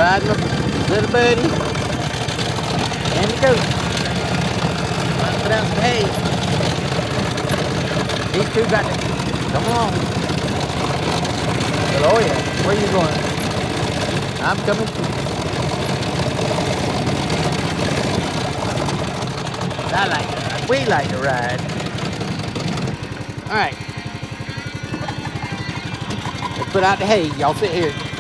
riding the little buddy and the goat. Let's put out some hay. These two got to come along. But, oh yeah, where you going? I'm coming too. I like to ride. We like to ride. All right. Let's put out the hay. Y'all sit here.